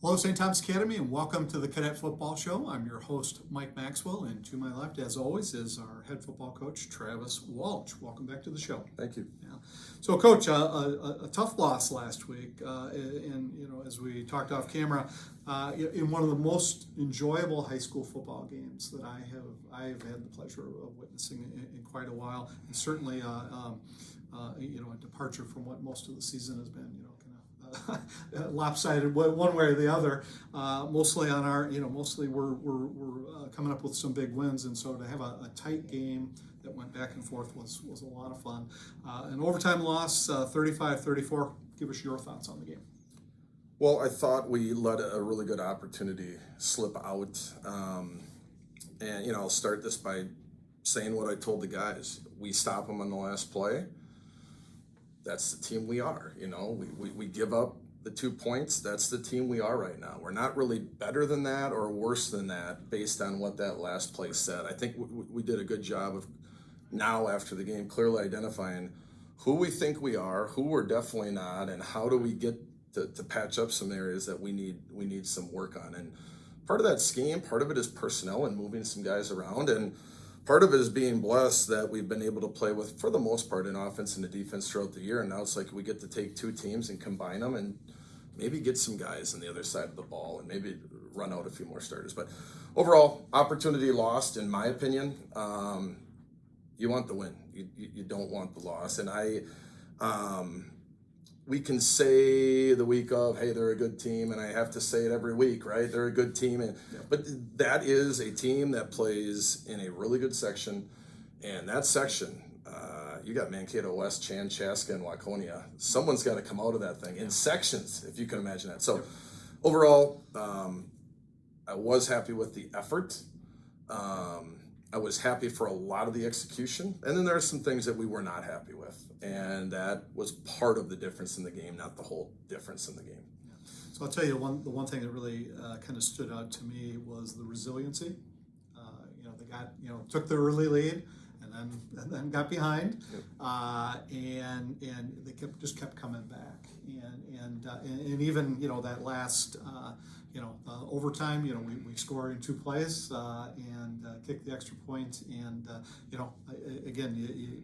Hello, St. Thomas Academy, and welcome to the Cadet Football Show. I'm your host, Mike Maxwell, and to my left, as always, is our head football coach, Travis Walch. Welcome back to the show. Thank you. Yeah. So, Coach, a tough loss last week, and as we talked off camera, in one of the most enjoyable high school football games that I have had the pleasure of witnessing in quite a while, and certainly, a departure from what most of the season has been. Lopsided one way or the other. Mostly on our, mostly we're coming up with some big wins, and so to have a tight game that went back and forth was a lot of fun. An overtime loss, 35-34. Give us your thoughts on the game. Well, I thought we let a really good opportunity slip out. And I'll start this by saying what I told the guys. We stop them on the last play. That's the team we are. We give up the 2 points. That's the team we are right now. We're not really better than that or worse than that based on what that last play said. I think we did a good job of now, after the game, clearly identifying who we think we are, who we're definitely not, and how do we get to patch up some areas that we need some work on. And part of that scheme, part of it is personnel and moving some guys around, and part of it is being blessed that we've been able to play with, for the most part, in offense and the defense throughout the year. And now it's like we get to take two teams and combine them and maybe get some guys on the other side of the ball and maybe run out a few more starters. But overall, opportunity lost, in my opinion. You want the win. You don't want the loss. And we can say the week of, hey, they're a good team, and I have to say it every week, right? They're a good team, but that is a team that plays in a really good section, and that section, you got Mankato West, Chaska, and Waconia. Someone's got to come out of that thing in sections, if you can imagine that. So overall, I was happy with the effort. I was happy for a lot of the execution, and then there are some things that we were not happy with, and that was part of the difference in the game, not the whole difference in the game. So I'll tell you the one thing that really kind of stood out to me was the resiliency. They took the early lead and then got behind, and they kept coming back, and even that last. Overtime, we score in 2 plays and kick the extra point, and again,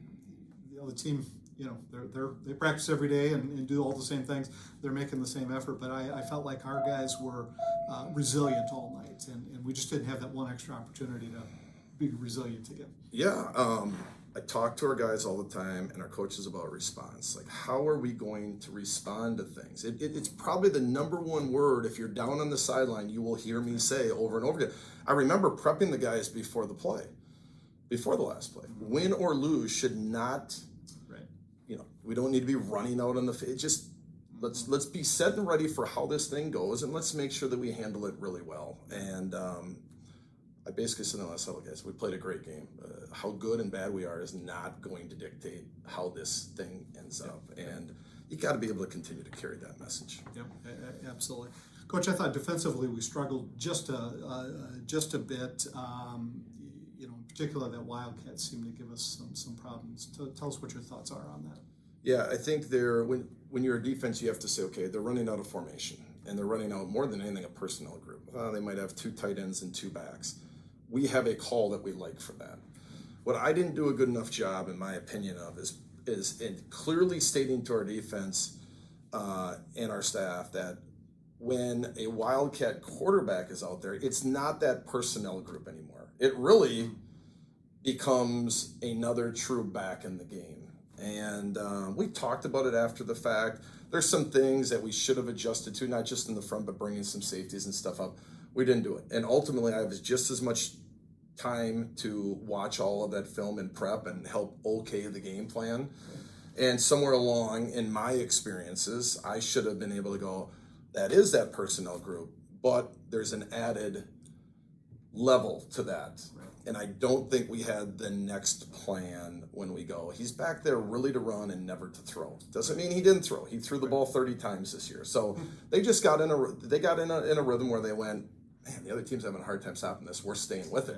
the other team, they practice every day and do all the same things. They're making the same effort, but I felt like our guys were resilient all night, and we just didn't have that one extra opportunity to be resilient again. Yeah. I talk to our guys all the time and our coaches about response. Like, how are we going to respond to things? It's probably the number one word, if you're down on the sideline, you will hear me say over and over again. I remember prepping the guys before the last play. Win or lose should not, right. We don't need to be running out on the field. Just let's be set and ready for how this thing goes, and let's make sure that we handle it really well. And I basically said in the last several guys, we played a great game. How good and bad we are is not going to dictate how this thing ends up. And you got to be able to continue to carry that message. Yep, absolutely. Coach, I thought defensively we struggled just a bit. In particular, that Wildcats seemed to give us some problems. Tell us what your thoughts are on that. Yeah, I think when you're a defense, you have to say, okay, they're running out of formation, and they're running out more than anything a personnel group. They might have 2 tight ends and 2 backs. We have a call that we like for that. What I didn't do a good enough job, in my opinion, of is in clearly stating to our defense and our staff that when a Wildcat quarterback is out there, it's not that personnel group anymore. It really becomes another true back in the game. And we talked about it after the fact. There's some things that we should have adjusted to, not just in the front, but bringing some safeties and stuff up. We didn't do it. And ultimately, I have just as much time to watch all of that film and prep and help okay the game plan. And somewhere along in my experiences, I should have been able to go, that is that personnel group, but there's an added level to that. And I don't think we had the next plan when we go, he's back there really to run and never to throw. Doesn't mean he didn't throw. He threw the ball 30 times this year. So they just got in a rhythm where they went, man, the other team's having a hard time stopping this. We're staying with it.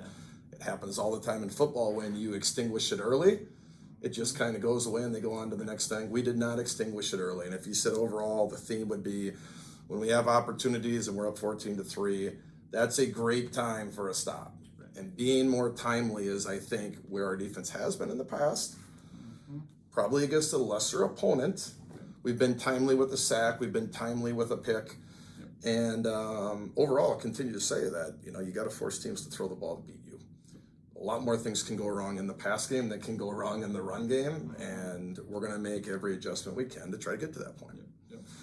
It happens all the time in football when you extinguish it early. It just kind of goes away and they go on to the next thing. We did not extinguish it early. And if you said overall, the theme would be when we have opportunities and we're up 14-3, that's a great time for a stop. And being more timely is, I think, where our defense has been in the past. Probably against a lesser opponent. We've been timely with a sack. We've been timely with a pick. And overall, I'll continue to say that, you got to force teams to throw the ball to beat you. A lot more things can go wrong in the pass game than can go wrong in the run game. And we're going to make every adjustment we can to try to get to that point.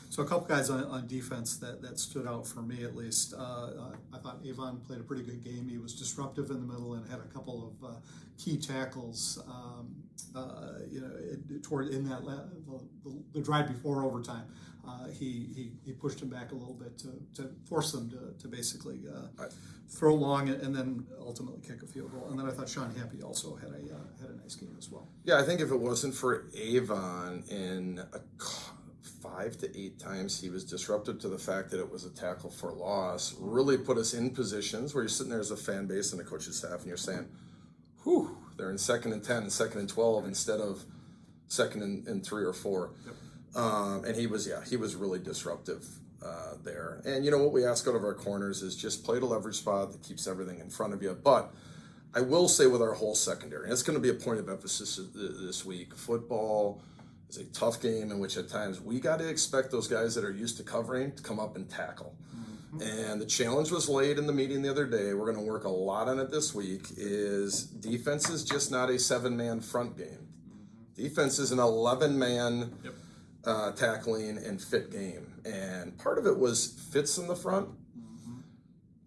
So a couple guys on defense that stood out for me, at least. I thought Avon played a pretty good game. He was disruptive in the middle and had a couple of key tackles. Toward in that the drive before overtime, he pushed him back a little bit to force them to basically throw long and then ultimately kick a field goal. And then I thought Sean Happy also had a nice game as well. Yeah, I think if it wasn't for Avon in 5 to 8 times he was disruptive to the fact that it was a tackle for loss, really put us in positions where you're sitting there as a fan base and the coaching staff and you're saying, whew, they're in 2nd and 10 and 2nd and 12 instead of 2nd and 3 or 4. And he was really disruptive there. And what we ask out of our corners is just play to leverage spot that keeps everything in front of you. But I will say with our whole secondary, and it's going to be a point of emphasis this week, football is a tough game in which at times we got to expect those guys that are used to covering to come up and tackle. And the challenge was laid in the meeting the other day. We're going to work a lot on it this week. Is defense is just not a 7-man front game. Defense is an 11-man tackling and fit game. And part of it was fits in the front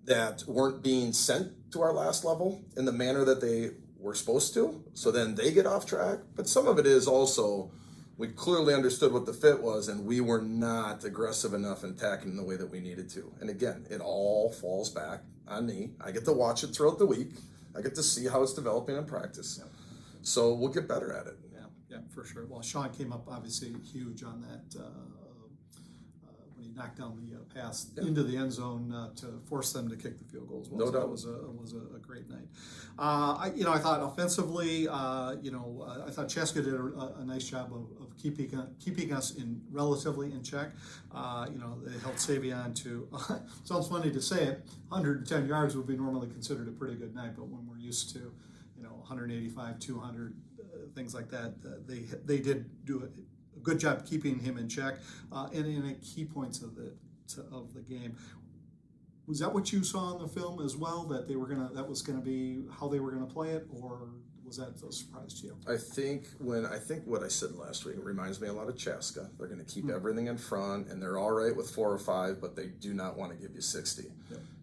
that weren't being sent to our last level in the manner that they were supposed to. So then they get off track. But some of it is also we clearly understood what the fit was, and we were not aggressive enough in attacking the way that we needed to. And again, it all falls back on me. I get to watch it throughout the week. I get to see how it's developing in practice. So we'll get better at it. Yeah, for sure. Well, Sean came up obviously huge on that when he knocked down the pass into the end zone to force them to kick the field goal as well. No doubt. That was a great night. I thought offensively, I thought Chaska did a nice job of keeping us relatively in check. They held Savion to sounds funny to say it. 110 yards would be normally considered a pretty good night, but when we're used to 185, 200, things like that, they did do a good job keeping him in check and in key points of the game. Was that what you saw in the film as well? That that was gonna be how they were gonna play it, or was that a surprise to you? I think what I said last week, it reminds me a lot of Chaska. They're going to keep everything in front, and they're all right with 4 or 5, but they do not want to give you 60.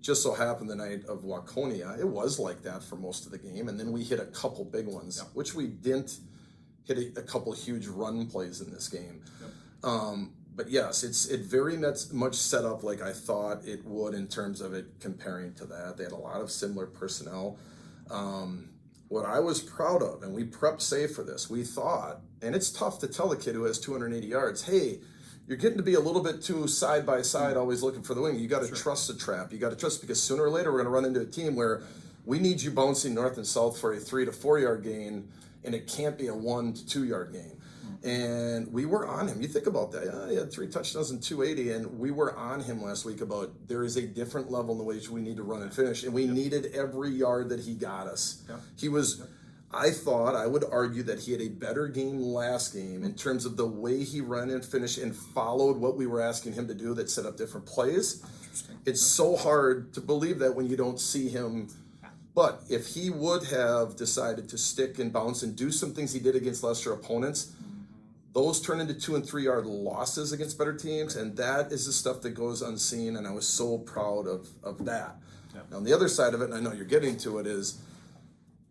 Just so happened the night of Waconia, it was like that for most of the game, and then we hit a couple big ones, which we didn't hit a couple huge run plays in this game. But yes, it very much set up like I thought it would in terms of it comparing to that. They had a lot of similar personnel. What I was proud of, and we prepped safe for this, we thought, and it's tough to tell a kid who has 280 yards, hey, you're getting to be a little bit too side by side, always looking for the wing. You got to trust the trap. You got to trust, because sooner or later we're going to run into a team where we need you bouncing north and south for a 3 to 4 yard gain, and it can't be a 1 to 2 yard gain. And we were on him. You think about that. He had 3 touchdowns and 280, and we were on him last week about there is a different level in the which we need to run and finish, and we needed every yard that he got us. He was, I thought, I would argue that he had a better game last game in terms of the way he ran and finished and followed what we were asking him to do that set up different plays. It's so hard to believe that when you don't see him. But if he would have decided to stick and bounce and do some things he did against lesser opponents, those turn into 2 and 3 yard losses against better teams, and that is the stuff that goes unseen, and I was so proud of that. Now, on the other side of it, and I know you're getting to it, is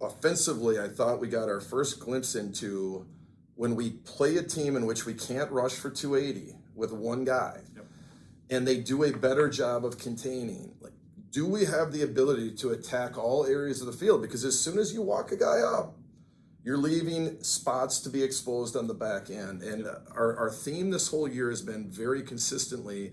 offensively, I thought we got our first glimpse into when we play a team in which we can't rush for 280 with one guy, and they do a better job of containing. Like, do we have the ability to attack all areas of the field? Because as soon as you walk a guy up, you're leaving spots to be exposed on the back end. And our theme this whole year has been very consistently,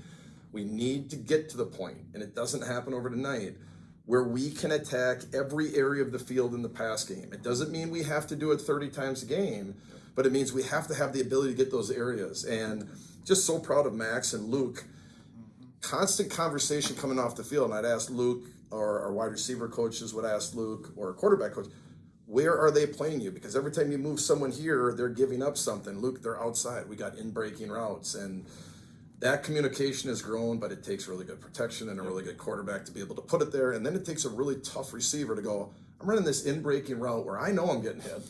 we need to get to the point, and it doesn't happen overnight, where we can attack every area of the field in the pass game. It doesn't mean we have to do it 30 times a game, but it means we have to have the ability to get those areas. And just so proud of Max and Luke. constant conversation coming off the field. And I'd ask Luke, or our wide receiver coaches would ask Luke, or a quarterback coach, where are they playing you? Because every time you move someone here, they're giving up something. Luke, they're outside. We got in-breaking routes. And that communication has grown, but it takes really good protection and a really good quarterback to be able to put it there. And then it takes a really tough receiver to go, I'm running this in-breaking route where I know I'm getting hit,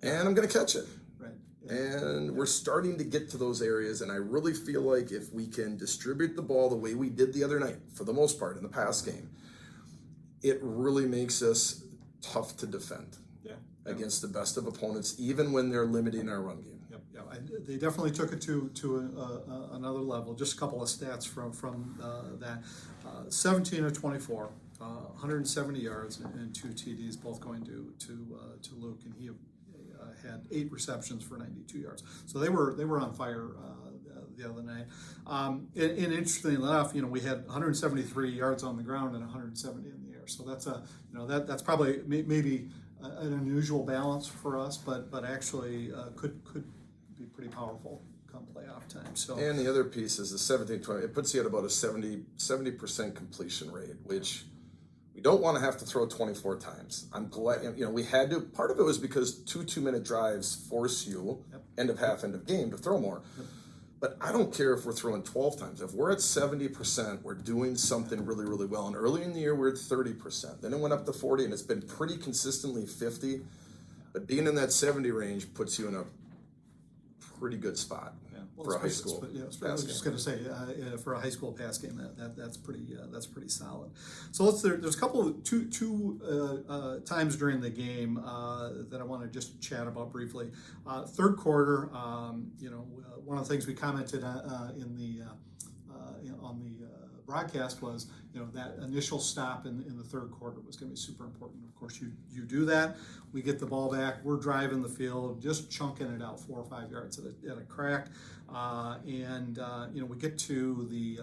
and I'm going to catch it. Right. And we're starting to get to those areas, and I really feel like if we can distribute the ball the way we did the other night, for the most part in the pass game, it really makes us tough to defend against the best of opponents, even when they're limiting our run game. They definitely took it to another level. Just a couple of stats from that. 17 of 24, 170 yards and 2 TDs, both going to Luke, and he had 8 receptions for 92 yards. So they were on fire the other night. And interestingly enough, we had 173 yards on the ground and 170 in the air. So that's probably maybe an unusual balance for us, but actually could be pretty powerful come playoff time. So, and the other piece is the 17-20. It puts you at about a 70% completion rate, which we don't want to have to throw 24 times. I'm glad, we had to. Part of it was because 2 2-minute drives force you, end of half, end of game, to throw more. But I don't care if we're throwing 12 times. If we're at 70%, we're doing something really, really well. And early in the year, we're at 30%. Then it went up to 40, and it's been pretty consistently 50. But being in that 70 range puts you in a pretty good spot for a high school. I was just going to say, for a high school pass game, that's pretty solid. So there's a couple of two times during the game that I want to just chat about briefly. Third quarter, one of the things we commented on the broadcast was, that initial stop in the third quarter was going to be super important. Of course, you do that. We get the ball back. We're driving the field, just chunking it out 4 or 5 yards at a crack, and we get to the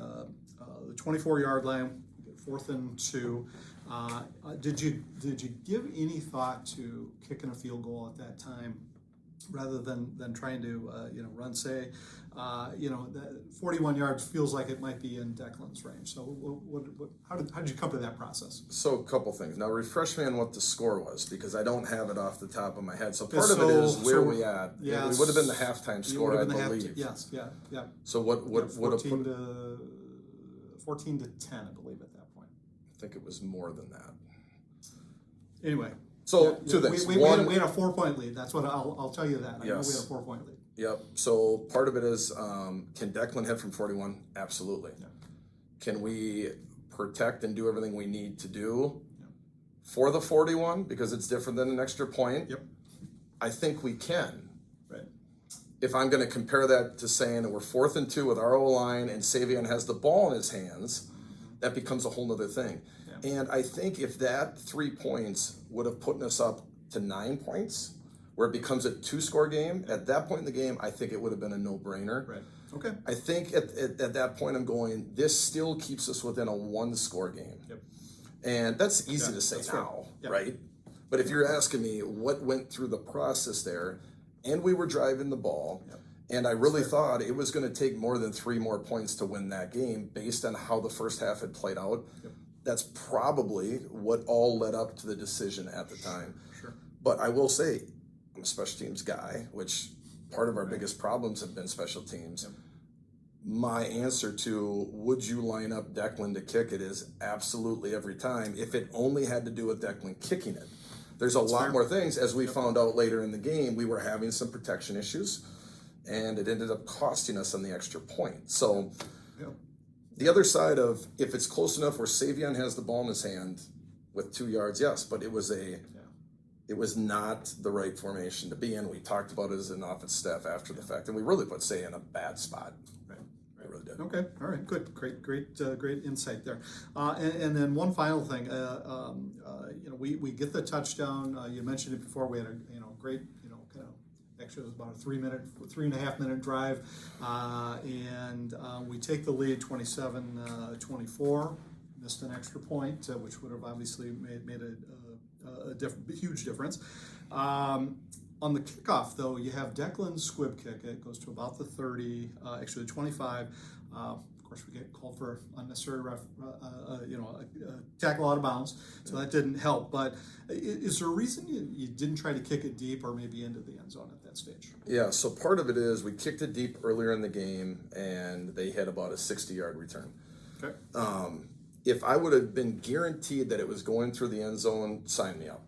24-yard line, 4th and 2. Did you give any thought to kicking a field goal at that time, rather than trying to run? Say, 41 yards feels like it might be in Declan's range. So how did you come to that process? So a couple things. Now refresh me on what the score was, because I don't have it off the top of my head. So part of it is where we at. Yes, it would have been the halftime score, I believe. Yes, yeah. So what 14 to 10, I believe, at that point. I think it was more than that. Anyway. So two things. We had a 4-point lead. That's what I'll tell you that. I know we had a 4-point lead. Yep. So part of it is, can Declan hit from 41? Absolutely. Yeah. Can we protect and do everything we need to do for the 41, because it's different than an extra point? Yep. I think we can. Right. If I'm going to compare that to saying that we're 4th and 2 with our O-line and Savion has the ball in his hands, that becomes a whole other thing. Yeah. And I think if that 3 points would have put us up to 9 points, where it becomes a 2-score game, at that point in the game, I think it would have been a no-brainer. Right. Okay. I think at that point, I'm going, this still keeps us within a 1-score game. Yep. And that's easy to say now, right? But if you're asking me what went through the process there, and we were driving the ball, and I really thought it was going to take more than 3 more points to win that game based on how the first half had played out. Yep. That's probably what all led up to the decision at the time. Sure. But I will say, I'm a special teams guy, which part of our biggest problems have been special teams. Yep. My answer to would you line up Declan to kick it is absolutely every time, if it only had to do with Declan kicking it. There's a lot more things. As we found out later in the game, we were having some protection issues, and it ended up costing us on the extra point. So the other side of, if it's close enough where Savion has the ball in his hand with 2 yards, yes, but it was not the right formation to be in. We talked about it as an offensive staff after the fact, and we really put Say in a bad spot. Right. We really did. Okay. All right. Good. Great insight there. And then one final thing. We get the touchdown. You mentioned it before. We had a great actually it was about a 3.5 minute drive, and we take the lead 27-24. Missed an extra point, which would have obviously made a huge difference. On the kickoff, though, you have Declan's squib kick. It goes to about the 30, actually 25. Of course, we get called for unnecessary tackle out of bounds, so that didn't help. But is there a reason you didn't try to kick it deep or maybe into the end zone at that stage? Yeah, so part of it is we kicked it deep earlier in the game, and they had about a 60-yard return. Okay. If I would have been guaranteed that it was going through the end zone, sign me up.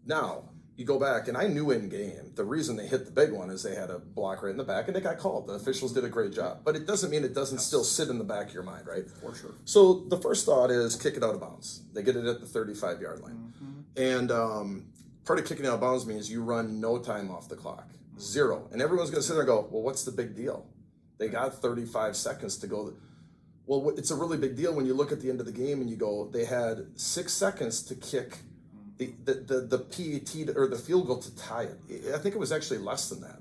Now, you go back, and I knew in game, the reason they hit the big one is they had a block right in the back, and it got called. The officials did a great job. But it doesn't mean it doesn't still sit in the back of your mind, right? For sure. So the first thought is kick it out of bounds. They get it at the 35-yard line. And part of kicking out of bounds means you run no time off the clock. 0. And everyone's going to sit there and go, well, what's the big deal? They got 35 seconds to go. Well, it's a really big deal when you look at the end of the game and you go, they had 6 seconds to kick the PAT or the field goal to tie it. I think it was actually less than that.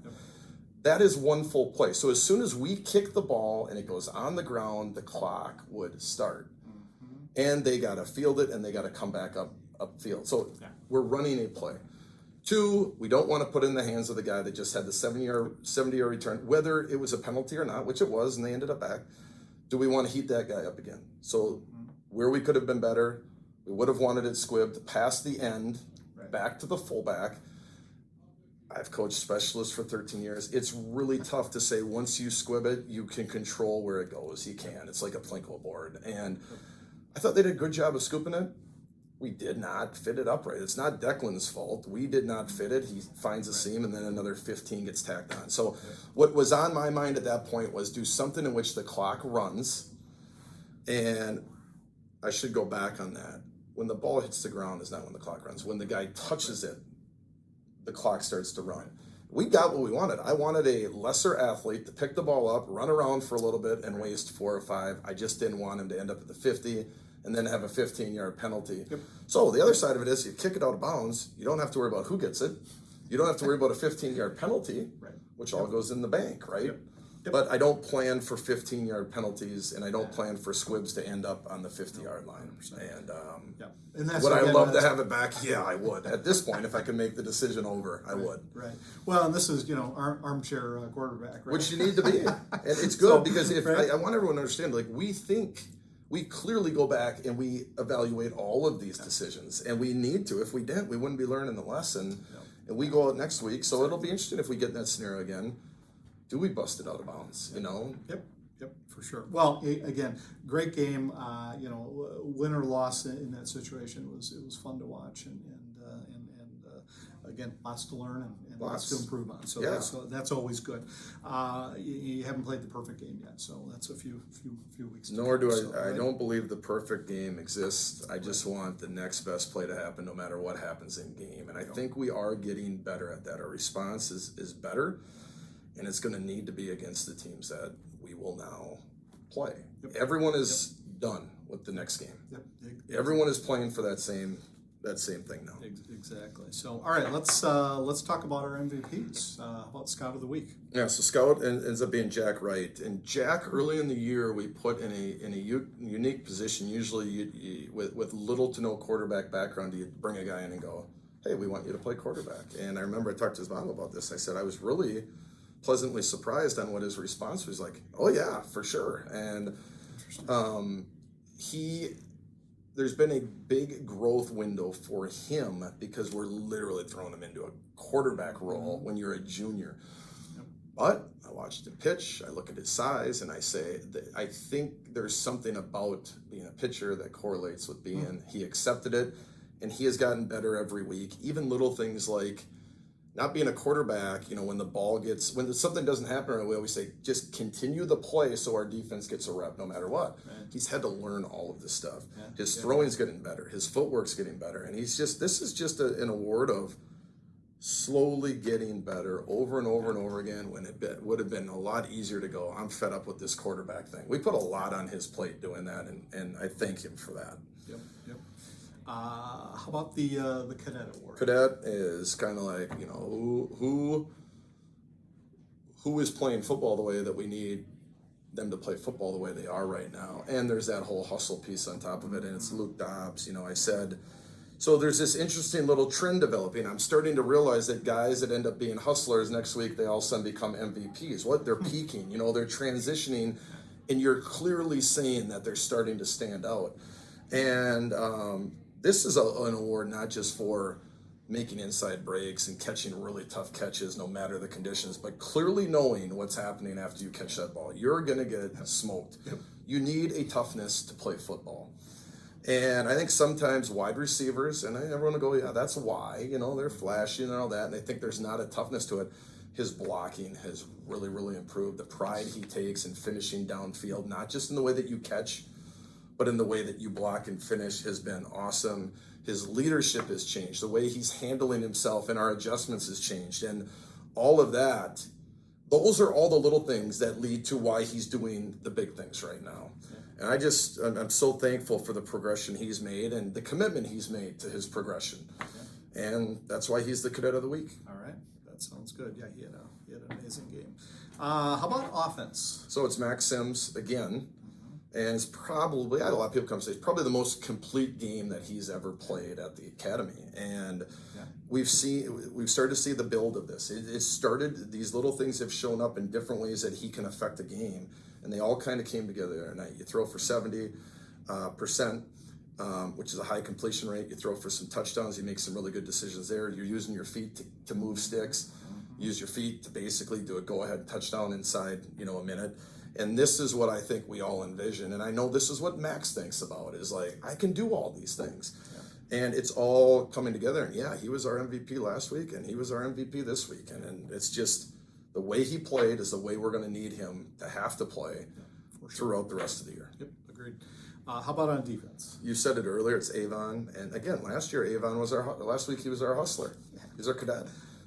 That is one full play. So as soon as we kick the ball and it goes on the ground, the clock would start. And they got to field it and they got to come back upfield. So we're running a play. 2, we don't want to put in the hands of the guy that just had the 70-yard return, whether it was a penalty or not, which it was, and they ended up back. Do we want to heat that guy up again? So where we could have been better, we would have wanted it squibbed past the end, back to the fullback. I've coached specialists for 13 years. It's really tough to say once you squib it, you can control where it goes. You can. It's like a Plinko board. And I thought they did a good job of scooping it. We did not fit it up right. It's not Declan's fault. We did not fit it. He finds a seam, and then another 15 gets tacked on. So what was on my mind at that point was do something in which the clock runs, and I should go back on that. When the ball hits the ground is not when the clock runs. When the guy touches it, the clock starts to run. We got what we wanted. I wanted a lesser athlete to pick the ball up, run around for a little bit, and waste 4 or 5. I just didn't want him to end up at the 50 and then have a 15-yard penalty. So the other side of it is you kick it out of bounds, you don't have to worry about who gets it. You don't have to worry about a 15-yard penalty, which all goes in the bank, right? But I don't plan for 15-yard penalties, and I don't plan for squibs to end up on the 50-yard line. And that's would I love to have it back? Yeah, I would. At this point, if I could make the decision over, I would. Right. Well, and this is, armchair quarterback, right? Which you need to be. And it's good because if I want everyone to understand, like, we clearly go back and we evaluate all of these decisions, and we need to. If we didn't, we wouldn't be learning the lesson. And we go out next week, so it'll be interesting if we get in that scenario again. Do we bust it out of bounds? Yep, for sure. Well, again, great game. Win or loss in that situation it was fun to watch, and again, lots to learn and lots to improve on. So that's always good. You haven't played the perfect game yet, so that's a few weeks. Nor do I. I don't believe the perfect game exists. I just want the next best play to happen, no matter what happens in game. And I think we are getting better at that. Our response is better. And it's going to need to be against the teams that we will now play. Everyone is done with the next game. Everyone is playing for that same thing now. Exactly. So, all right, let's talk about our MVPs. How about Scout of the Week? Yeah, so Scout ends up being Jack Wright. And Jack, early in the year, we put in a unique position. Usually, with little to no quarterback background, you bring a guy in and go, hey, we want you to play quarterback. And I remember I talked to his mom about this. I said I was really pleasantly surprised on what his response was like. Oh yeah, for sure. And there's been a big growth window for him because we're literally throwing him into a quarterback role when you're a junior. But I watched him pitch, I look at his size, and I say that I think there's something about being a pitcher that correlates with being. He accepted it, and he has gotten better every week. Even little things like not being a quarterback, when something doesn't happen, we always say, just continue the play so our defense gets a rep no matter what. Right. He's had to learn all of this stuff. His throwing's getting better. His footwork's getting better. And this is just an award of slowly getting better over and over and over again when it would have been a lot easier to go, I'm fed up with this quarterback thing. We put a lot on his plate doing that, and I thank him for that. Yep. How about the Cadet Award? Cadet is kind of like, who is playing football the way that we need them to play football the way they are right now. And there's that whole hustle piece on top of it, and it's Luke Dobbs. I said So there's this interesting little trend developing. I'm starting to realize that guys that end up being hustlers next week, they all of a sudden become MVPs. What? They're peaking, they're transitioning, and you're clearly seeing that they're starting to stand out. And this is an award not just for making inside breaks and catching really tough catches no matter the conditions, but clearly knowing what's happening after you catch that ball. You're going to get smoked. Yep. You need a toughness to play football. And I think sometimes wide receivers, and everyone will go, yeah, that's why, they're flashy and all that, and they think there's not a toughness to it. His blocking has really, really improved. The pride he takes in finishing downfield, not just in the way that you catch, but in the way that you block and finish, has been awesome. His leadership has changed. The way he's handling himself and our adjustments has changed. And all of that, those are all the little things that lead to why he's doing the big things right now. And I'm so thankful for the progression he's made and the commitment he's made to his progression. And that's why he's the Cadet of the Week. All right. That sounds good. Yeah, he had an amazing game. How about offense? So it's Max Sims again. And it's probably, I had a lot of people come say, it's probably the most complete game that he's ever played at the academy. And we've started to see the build of this. It started, these little things have shown up in different ways that he can affect the game. And they all kind of came together there tonight. You throw for 70%, which is a high completion rate. You throw for some touchdowns. You make some really good decisions there. You're using your feet to move sticks. Use your feet to basically do a go-ahead touchdown inside, a minute. And this is what I think we all envision. And I know this is what Max thinks about, is like, I can do all these things. Yeah. And it's all coming together. And yeah, he was our MVP last week, and he was our MVP this week. And it's just, the way he played is the way we're going to need him to have to play throughout the rest of the year. Yep, agreed. How about on defense? You said it earlier, it's Avon. And again, last week he was our hustler. He's our cadet.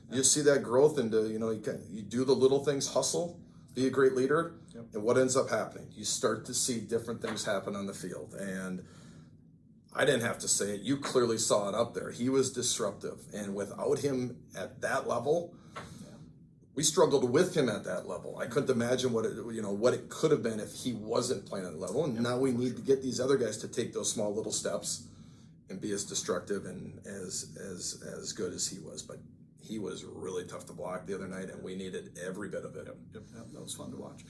You see that growth into, you do the little things, hustle, be a great leader. Yep. And what ends up happening? You start to see different things happen on the field. And I didn't have to say it. You clearly saw it up there. He was disruptive. And without him at that level, we struggled with him at that level. I couldn't imagine what it could have been if he wasn't playing at that level. And now we need to get these other guys to take those small little steps and be as destructive and as good as he was. But he was really tough to block the other night, and we needed every bit of it. Yep, that was fun to watch.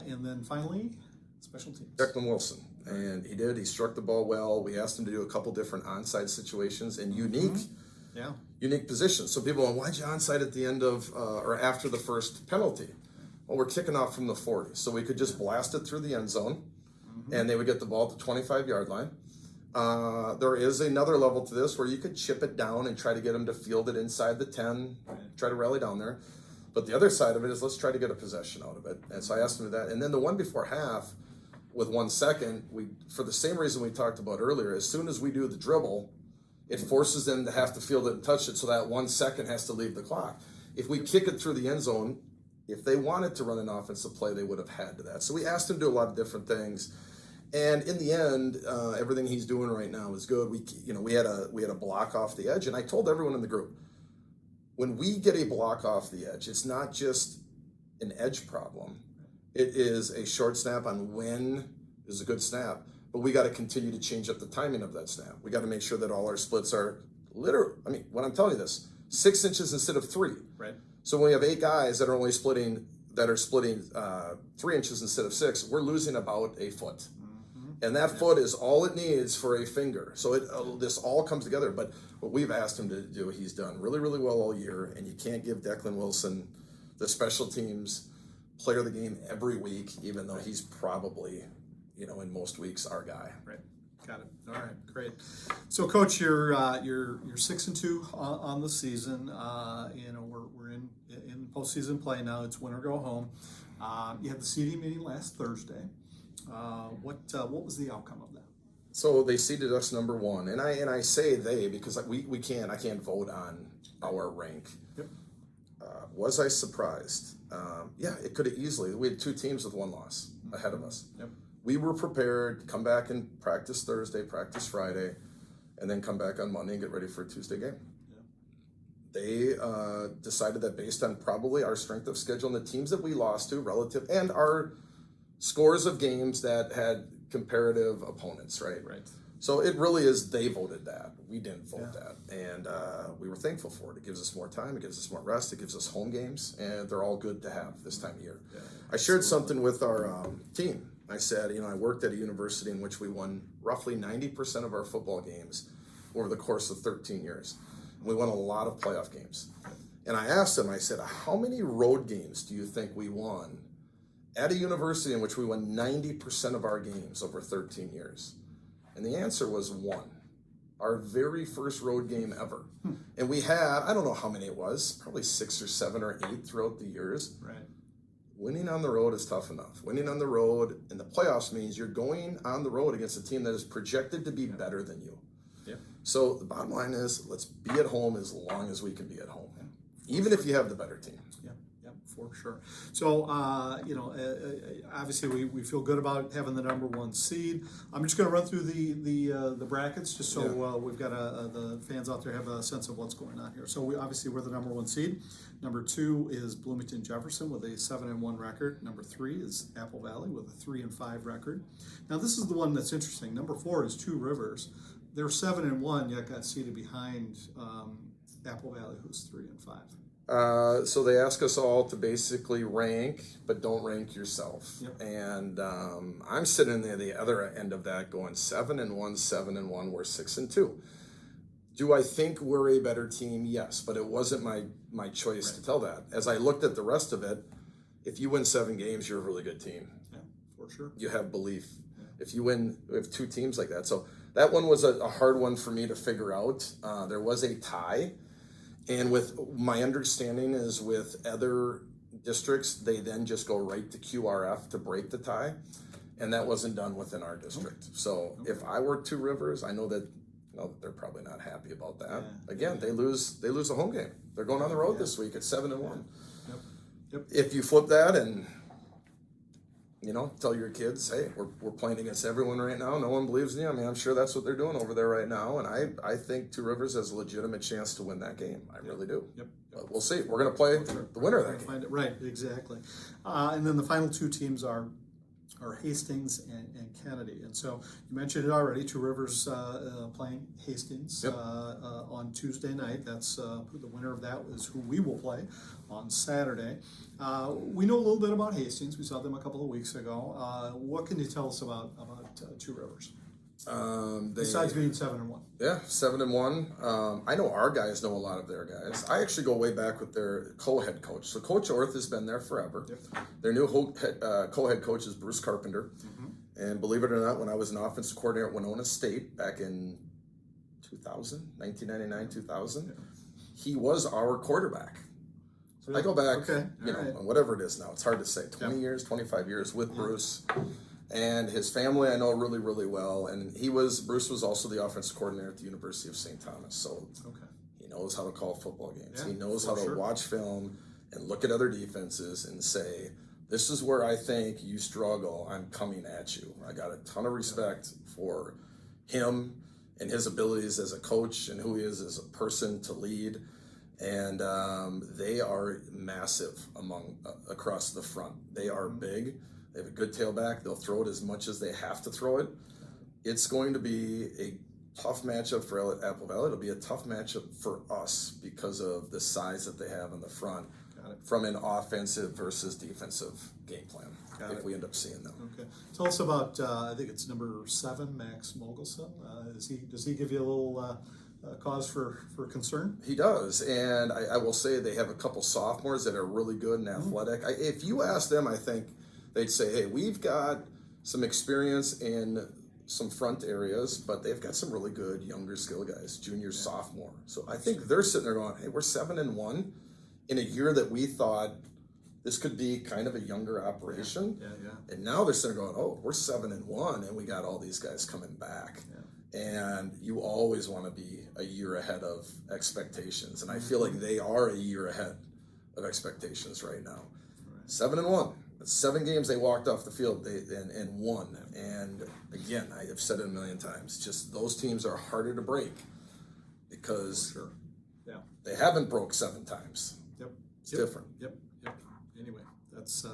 And then finally, special teams. Declan Wilson, and he struck the ball well. We asked him to do a couple different onside situations and unique positions. So people went, why'd you onside at the end of or after the first penalty? Well, we're kicking off from the 40, so we could just blast it through the end zone, and they would get the ball at the 25-yard line. There is another level to this where you could chip it down and try to get them to field it inside the 10, try to rally down there. But the other side of it is, let's try to get a possession out of it. And so I asked him that. And then the one before half, with 1 second, for the same reason we talked about earlier, as soon as we do the dribble, it forces them to have to field it and touch it, so that 1 second has to leave the clock. If we kick it through the end zone, if they wanted to run an offensive play, they would have had to that. So we asked him to do a lot of different things. And in the end, everything he's doing right now is good. We had a block off the edge, and I told everyone in the group, when we get a block off the edge, it's not just an edge problem. It is a short snap on when is a good snap, but we got to continue to change up the timing of that snap. We got to make sure that all our splits are when I'm telling you this, 6 inches instead of 3. Right. So when we have 8 guys that are splitting 3 inches instead of 6, we're losing about a foot. And that foot is all it needs for a finger. So this all comes together. But what we've asked him to do, he's done really, really well all year. And you can't give Declan Wilson the special teams player of the game every week, even though he's probably, in most weeks, our guy. Right. Got it. All right. Great. So, Coach, you're 6-2 on the season. We're in postseason play now. It's win or go home. You had the CD meeting last Thursday. What was the outcome of that? So they seeded us number 1, and I say they because I can't vote on our rank. Yep. Was I surprised? Yeah, it could have easily. We had 2 teams with 1 loss ahead of us. Yep. We were prepared to come back and practice Thursday, practice Friday, and then come back on Monday and get ready for a Tuesday game. Yeah. They decided that based on probably our strength of schedule and the teams that we lost to relative and our scores of games that had comparative opponents, right? Right. So it really is, they voted that. We didn't vote that. And we were thankful for it. It gives us more time, it gives us more rest, it gives us home games, and they're all good to have this time of year. Yeah, I shared something with our team. I said, I worked at a university in which we won roughly 90% of our football games over the course of 13 years. We won a lot of playoff games. And I asked them, I said, how many road games do you think we won at a university in which we won 90% of our games over 13 years? And the answer was 1. Our very first road game ever. And we had, I don't know how many it was, probably 6 or 7 or 8 throughout the years. Right. Winning on the road is tough enough. Winning on the road in the playoffs means you're going on the road against a team that is projected to be better than you. Yep. So the bottom line is, let's be at home as long as we can be at home, even if you have the better team. Yeah, for sure. So, obviously we feel good about having the number 1 seed. I'm just going to run through the brackets just so we've got the fans out there have a sense of what's going on here. So we're the number 1 seed. Number 2 is Bloomington Jefferson with a 7-1 record. Number 3 is Apple Valley with a 3-5 record. Now this is the one that's interesting. Number 4 is Two Rivers. They're 7-1, yet got seated behind Apple Valley, who's 3-5. So they ask us all to basically rank, but don't rank yourself. Yep. And I'm sitting at the other end of that going 7-1, 7-1, we're 6-2. Do I think we're a better team? Yes, but it wasn't my choice to tell that. As I looked at the rest of it, if you win 7 games, you're a really good team. Yeah, for sure. You have belief. Yeah. If you win, we have 2 teams like that. So that one was a hard one for me to figure out. There was a tie. And with my understanding is with other districts, they then just go right to QRF to break the tie. And that wasn't done within our district. Okay. So if I were Two Rivers, I know that they're probably not happy about that. Yeah. Again, they lose a home game. They're going on the road this week at 7-1. Yep. If you flip that and tell your kids, hey, we're playing against everyone right now. No one believes in you. I mean, I'm sure that's what they're doing over there right now. And I think Two Rivers has a legitimate chance to win that game. I really do. Yep. But we'll see. We're going to play the winner of that game. Find it right, exactly. And then the final 2 teams are Hastings and Kennedy. And so you mentioned it already, Two Rivers playing Hastings on Tuesday night. That's the winner of that is who we will play on Saturday. We know a little bit about Hastings. We saw them a couple of weeks ago. What can you tell us about Two Rivers? Besides being 7-1. Yeah, 7-1. I know our guys know a lot of their guys. I actually go way back with their co-head coach. So Coach Orth has been there forever. Yep. Their new co-head coach is Bruce Carpenter. Mm-hmm. And believe it or not, when I was an offensive coordinator at Winona State back in 1999, 2000, he was our quarterback. So I go back, whatever it is now. It's hard to say. 20 years, 25 years with Bruce. And his family I know really, really well. And Bruce was also the offensive coordinator at the University of St. Thomas. So he knows how to call football games. He knows how to watch film and look at other defenses and say, this is where I think you struggle. I'm coming at you. I got a ton of respect for him and his abilities as a coach and who he is as a person to lead. And they are massive across the front. They are big. They have a good tailback. They'll throw it as much as they have to throw it. It's going to be a tough matchup for Apple Valley. It'll be a tough matchup for us because of the size that they have in the front from an offensive versus defensive game plan if we end up seeing them. Okay. Tell us about, I think it's number 7, Max Mogelson. Does he give you a little cause for concern? He does, and I will say they have a couple sophomores that are really good and athletic. If you ask them, I think they'd say, hey, we've got some experience in some front areas, but they've got some really good younger skill guys, junior, sophomore. So I think they're sitting there going, hey, we're 7-1 in a year that we thought this could be kind of a younger operation. And now they're sitting there going, oh, we're 7-1 and we got all these guys coming back. And you always want to be a year ahead of expectations. And I feel like they are a year ahead of expectations right now. 7-1. 7 games they walked off the field and won. And again, I have said it a million times, just those teams are harder to break because they haven't broke 7 times. It's different. Anyway, Cadets,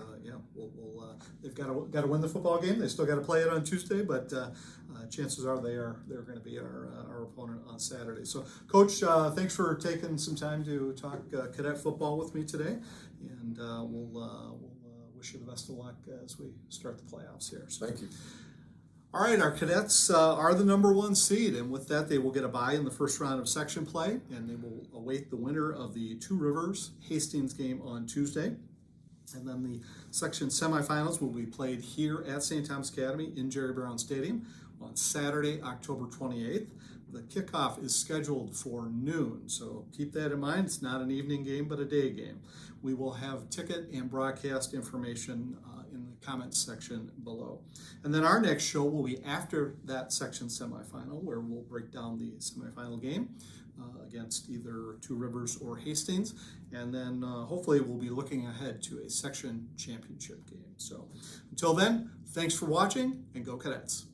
they've got to win the football game. They still got to play it on Tuesday, but chances are they're going to be our opponent on Saturday. So, Coach, thanks for taking some time to talk cadet football with me today, and we'll wish you the best of luck as we start the playoffs here. So. Thank you. All right, our cadets are the #1 seed, and with that, they will get a bye in the first round of section play, and they will await the winner of the Two Rivers Hastings game on Tuesday. And then the section semifinals will be played here at St. Thomas Academy in Jerry Brown Stadium on Saturday, October 28th. The kickoff is scheduled for noon, so keep that in mind. It's not an evening game, but a day game. We will have ticket and broadcast information in the comments section below. And then our next show will be after that section semifinal, where we'll break down the semifinal game against either Two Rivers or Hastings. And then hopefully we'll be looking ahead to a section championship game. So until then, thanks for watching, and go Cadets.